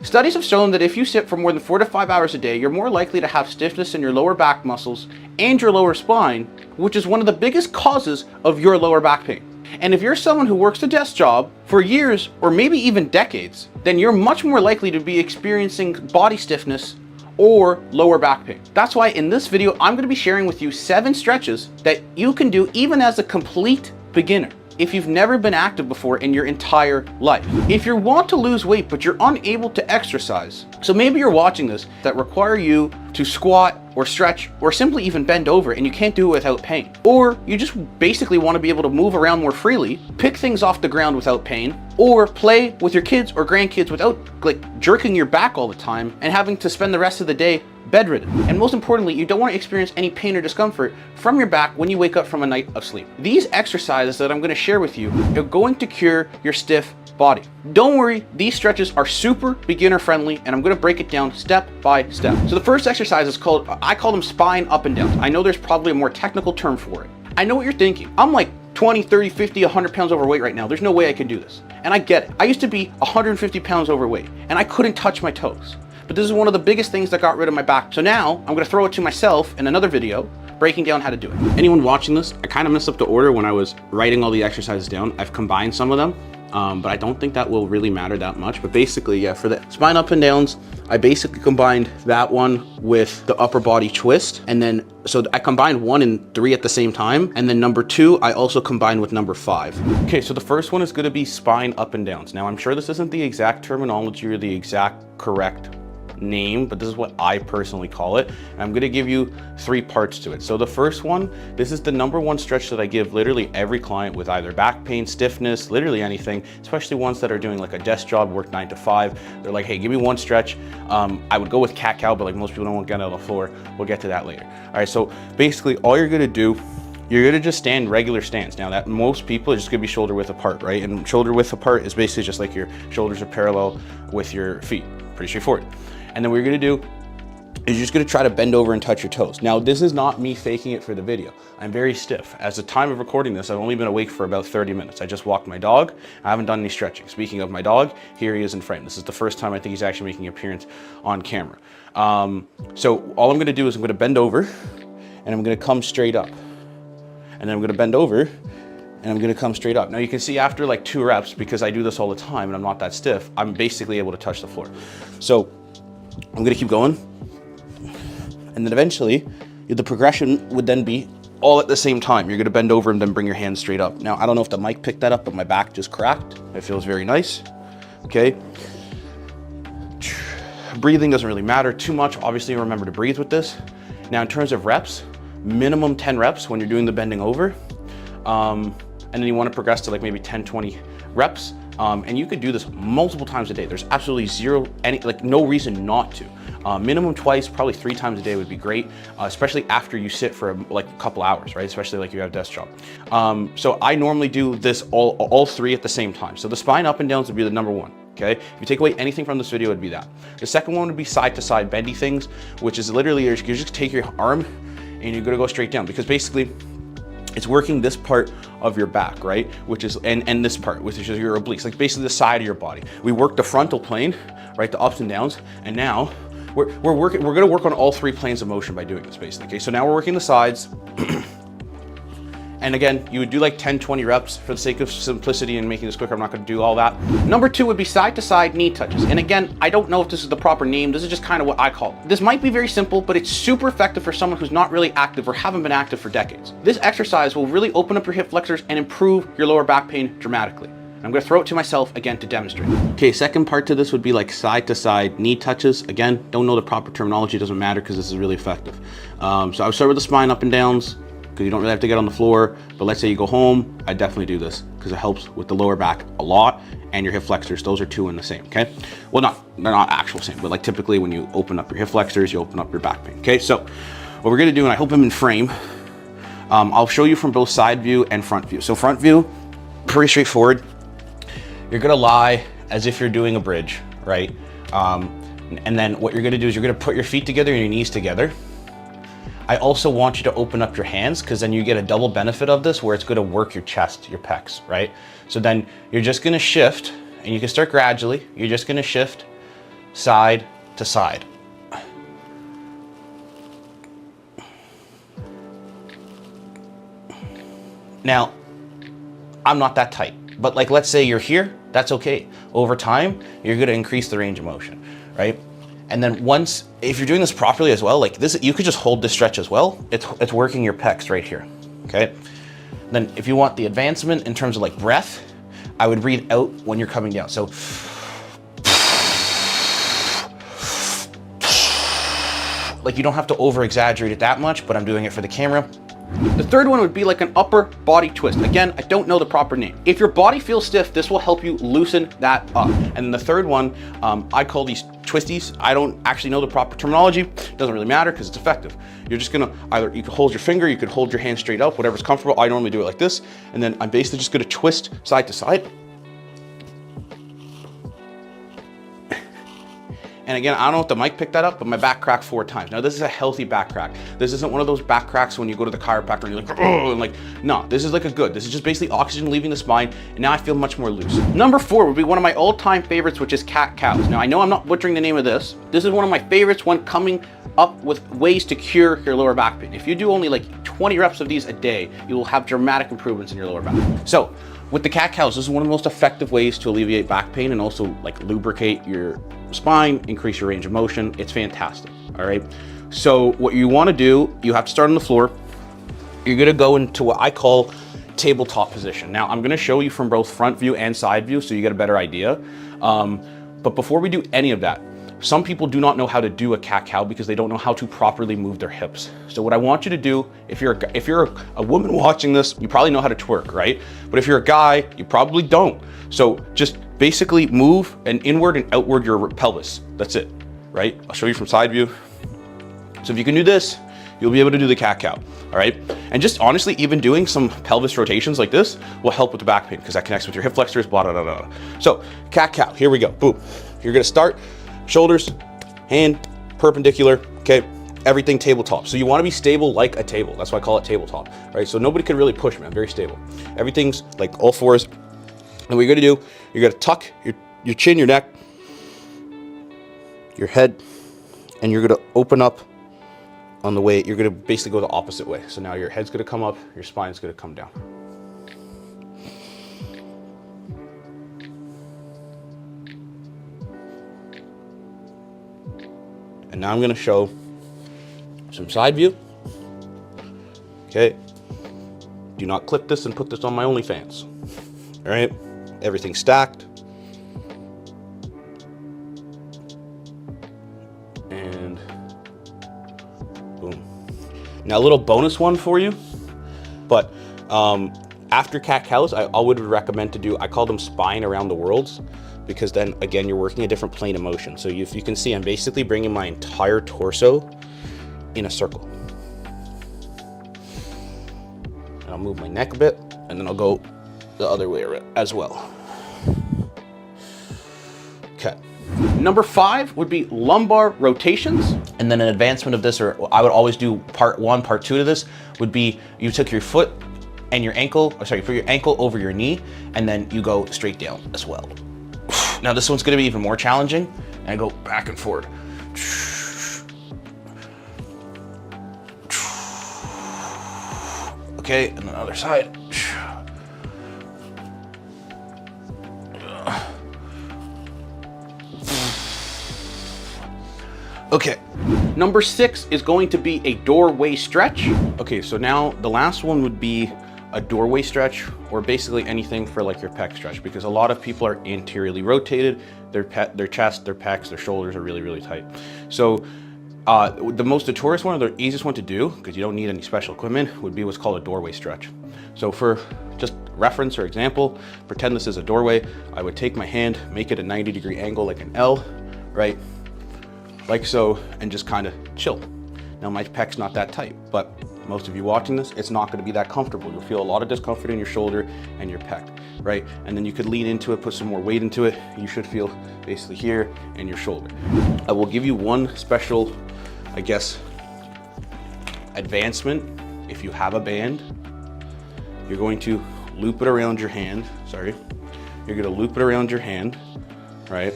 Studies have shown that if you sit for more than 4 to 5 hours a day, you're more likely to have stiffness in your lower back muscles and your lower spine, which is one of the biggest causes of your lower back pain. And if you're someone who works a desk job for years or maybe even decades, then you're much more likely to be experiencing body stiffness or lower back pain. That's why in this video, I'm going to be sharing with you 7 stretches that you can do even as a complete beginner, if you've never been active before in your entire life. If you want to lose weight, but you're unable to exercise, so maybe you're watching this that require you to squat or stretch or simply even bend over and you can't do it without pain. Or you just basically want to be able to move around more freely, pick things off the ground without pain, or play with your kids or grandkids without jerking your back all the time and having to spend the rest of the day bedridden. And most importantly, you don't want to experience any pain or discomfort from your back when you wake up from a night of sleep. These exercises that I'm going to share with you are going to cure your stiff body. Don't worry, these stretches are super beginner friendly and I'm going to break it down step by step. So the first exercise is called, I call them spine up and down. I know there's probably a more technical term for it. I know what you're thinking. I'm like 20, 30, 50, 100 pounds overweight right now. There's no way I can do this. And I get it. I used to be 150 pounds overweight and I couldn't touch my toes. But this is one of the biggest things that got rid of my back. So now I'm going to throw it to myself in another video breaking down how to do it. Anyone watching this, I kind of messed up the order when I was writing all the exercises down. I've combined some of them, but I don't think that will really matter that much. But basically, yeah, for the spine up and downs, I basically combined that one with the upper body twist. And then, so I combined 1 and 3 at the same time. And then number 2, I also combined with number 5. Okay, so the first one is going to be spine up and downs. Now, I'm sure this isn't the exact terminology or the exact correct name, but this is what I personally call it. And I'm going to give you 3 parts to it. So the first one, this is the number 1 stretch that I give literally every client with either back pain, stiffness, literally anything, especially ones that are doing like a desk job, work 9 to 5. They're like, hey, give me 1 stretch. I would go with cat cow, but like most people don't want to get out of the floor. We'll get to that later. All right, so basically all you're going to do, you're gonna just stand regular stance. Now that most people are just gonna be shoulder width apart, right? And shoulder width apart is basically just like your shoulders are parallel with your feet. Pretty straightforward. And then what you're gonna do is you're just gonna try to bend over and touch your toes. Now, this is not me faking it for the video. I'm very stiff. As the time of recording this, I've only been awake for about 30 minutes. I just walked my dog. I haven't done any stretching. Speaking of my dog, here he is in frame. This is the first time I think he's actually making an appearance on camera. So all I'm gonna do is I'm gonna bend over and I'm gonna come straight up. And then I'm gonna bend over and I'm gonna come straight up. Now you can see after like 2 reps, because I do this all the time and I'm not that stiff, I'm basically able to touch the floor. So I'm gonna keep going. And then eventually the progression would then be all at the same time. You're gonna bend over and then bring your hands straight up. Now, I don't know if the mic picked that up, but my back just cracked. It feels very nice, okay? Breathing doesn't really matter too much. Obviously, remember to breathe with this. Now, in terms of reps, minimum 10 reps when you're doing the bending over. And then you want to progress to like maybe 10, 20 reps. And you could do this multiple times a day. There's absolutely no reason not to. Minimum twice, probably 3 times a day would be great, especially after you sit for like a couple hours, right? Especially like you have a desk job. So I normally do this all 3 at the same time. So the spine up and downs would be the number 1. Okay, if you take away anything from this video, it'd be that. The second one would be side to side bendy things, which is literally you just take your arm and you're gonna go straight down, because basically it's working this part of your back, right? Which is, and this part, which is your obliques, like basically the side of your body. We work the frontal plane, right? The ups and downs. And now we're gonna work on all 3 planes of motion by doing this basically. Okay, so now we're working the sides. And again, you would do like 10, 20 reps for the sake of simplicity and making this quicker. I'm not gonna do all that. Number 2 would be side to side knee touches. And again, I don't know if this is the proper name. This is just kind of what I call it. This might be very simple, but it's super effective for someone who's not really active or haven't been active for decades. This exercise will really open up your hip flexors and improve your lower back pain dramatically. I'm gonna throw it to myself again to demonstrate. Okay, second part to this would be like side to side knee touches. Again, don't know the proper terminology, doesn't matter because this is really effective. So I would start with the spine up and downs, because you don't really have to get on the floor. But let's say you go home, I definitely do this because it helps with the lower back a lot and your hip flexors. Those are 2 in the same, okay? Well, they're not actual same, but like typically when you open up your hip flexors, you open up your back pain, okay? So what we're gonna do, and I hope I'm in frame, I'll show you from both side view and front view. So front view, pretty straightforward. You're gonna lie as if you're doing a bridge, right? And then what you're gonna do is you're gonna put your feet together and your knees together. I also want you to open up your hands, because then you get a double benefit of this where it's going to work your chest, your pecs, right? So then you're just going to shift, and you can start gradually. You're just going to shift side to side. Now, I'm not that tight, but like, let's say you're here, that's okay. Over time, you're gonna increase the range of motion, right? And then once, if you're doing this properly as well, like this, you could just hold this stretch as well. It's working your pecs right here, okay? Then if you want the advancement in terms of like breath, I would breathe out when you're coming down. So, like you don't have to over exaggerate it that much, but I'm doing it for the camera. The third one would be like an upper body twist. Again, I don't know the proper name. If your body feels stiff, this will help you loosen that up. And then the third one, I call these twisties. I don't actually know the proper terminology. It doesn't really matter because it's effective. You're just gonna either, you could hold your finger, you could hold your hand straight up, whatever's comfortable. I normally do it like this. And then I'm basically just gonna twist side to side. And again, I don't know if the mic picked that up, but my back cracked 4 times. Now this is a healthy back crack. This isn't one of those back cracks when you go to the chiropractor and you're like, oh, and like, no, this is like a good. This is just basically oxygen leaving the spine, and now I feel much more loose. Number 4 would be one of my all-time favorites, which is cat-cows. Now I know I'm not butchering the name of this. This is one of my favorites when coming up with ways to cure your lower back pain. If you do only like 20 reps of these a day, you will have dramatic improvements in your lower back. So with the cat-cows, this is one of the most effective ways to alleviate back pain and also like lubricate your spine, increase your range of motion. It's fantastic, all right? So what you wanna do, you have to start on the floor. You're gonna go into what I call tabletop position. Now I'm gonna show you from both front view and side view so you get a better idea. But before we do any of that, some people do not know how to do a cat-cow because they don't know how to properly move their hips. So what I want you to do, if you're a woman watching this, you probably know how to twerk, right? But if you're a guy, you probably don't. So just basically move and inward and outward your pelvis. That's it, right? I'll show you from side view. So if you can do this, you'll be able to do the cat-cow, all right? And just honestly, even doing some pelvis rotations like this will help with the back pain because that connects with your hip flexors, blah, blah, blah, blah. So cat-cow, here we go, boom. You're gonna start, shoulders, hand, perpendicular, okay? Everything tabletop. So you wanna be stable like a table. That's why I call it tabletop, right? So nobody can really push me, I'm very stable. Everything's like all fours. And what you're gonna do, you're gonna tuck your chin, your neck, your head, and you're gonna open up on the way, you're gonna basically go the opposite way. So now your head's gonna come up, your spine's gonna come down. And now I'm gonna show some side view. Okay. Do not clip this and put this on my OnlyFans. All right. Everything stacked. And boom. Now a little bonus one for you, but after cat-cows, I would recommend to do, I call them spine around the worlds, because then again, you're working a different plane of motion. So if you can see, I'm basically bringing my entire torso in a circle. And I'll move my neck a bit, and then I'll go the other way around as well. Okay. Number 5 would be lumbar rotations. And then an advancement of this, or I would always do part 1, part 2 to this, would be you took your foot and your ankle, or sorry, put your ankle over your knee, and then you go straight down as well. Now this one's gonna be even more challenging, and I go back and forward. Okay, and the other side. Okay, number 6 is going to be a doorway stretch. Okay, so now the last one would be a doorway stretch, or basically anything for like your pec stretch, because a lot of people are anteriorly rotated, their chest, their pecs, their shoulders are really, really tight. So the most notorious one, or the easiest one to do, because you don't need any special equipment, would be what's called a doorway stretch. So for just reference or example, pretend this is a doorway. I would take my hand, make it a 90-degree angle like an L, right? Like so, and just kind of chill. Now my pec's not that tight, but most of you watching this, it's not gonna be that comfortable. You'll feel a lot of discomfort in your shoulder and your pec, right? And then you could lean into it, put some more weight into it. You should feel basically here and your shoulder. I will give you one special, I guess, advancement. If you have a band, you're going to loop it around your hand, sorry. You're gonna loop it around your hand, right?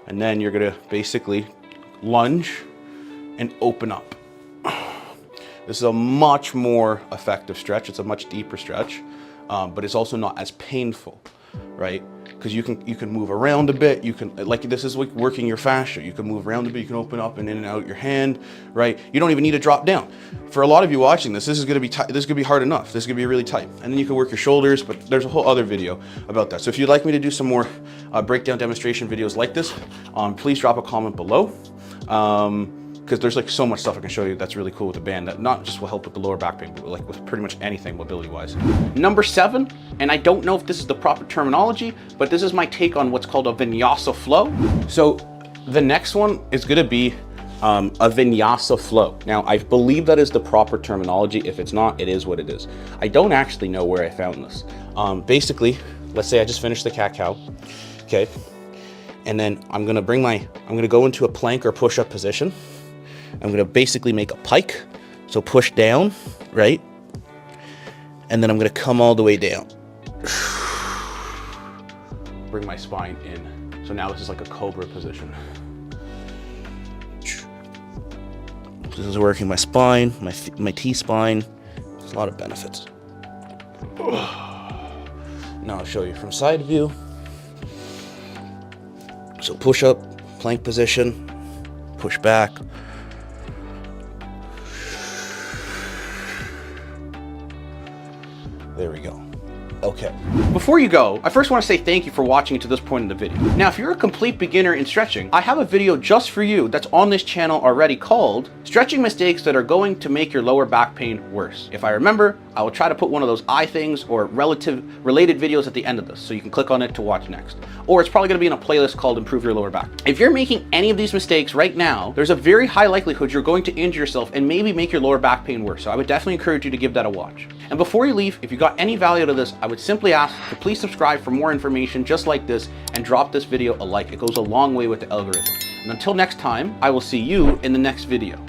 And then you're gonna basically lunge and open up. This is a much more effective stretch. It's a much deeper stretch, but it's also not as painful, right? Because you can move around a bit. You can, like, this is like working your fascia. You can move around a bit. You can open up and in and out your hand, right? You don't even need to drop down. For a lot of you watching this, this is gonna be tight. This is gonna be hard enough. This is gonna be really tight. And then you can work your shoulders, but there's a whole other video about that. So if you'd like me to do some more breakdown demonstration videos like this, please drop a comment below. Because there's like so much stuff I can show you that's really cool with the band that not just will help with the lower back pain, but like with pretty much anything mobility wise. Number 7, and I don't know if this is the proper terminology, but this is my take on what's called a vinyasa flow. So the next one is gonna be a vinyasa flow. Now I believe that is the proper terminology. If it's not, it is what it is. I don't actually know where I found this. Basically, let's say I just finished the cat-cow, okay? And then I'm gonna go into a plank or push-up position. I'm gonna basically make a pike, so push down, right? And then I'm gonna come all the way down. Bring my spine in. So now this is like a cobra position. This is working my spine, my T-spine. There's a lot of benefits. Now I'll show you from side view. So push up, plank position, push back. There we go. Okay. Before you go, I first want to say thank you for watching to this point in the video. Now, if you're a complete beginner in stretching, I have a video just for you that's on this channel already called Stretching Mistakes That Are Going to Make Your Lower Back Pain Worse. If I remember, I will try to put one of those eye things or related videos at the end of this, so you can click on it to watch next. Or it's probably going to be in a playlist called Improve Your Lower Back. If you're making any of these mistakes right now, there's a very high likelihood you're going to injure yourself and maybe make your lower back pain worse. So I would definitely encourage you to give that a watch. And before you leave, if you got any value out of this, I would simply ask to please subscribe for more information just like this and drop this video a like. It goes a long way with the algorithm. And until next time, I will see you in the next video.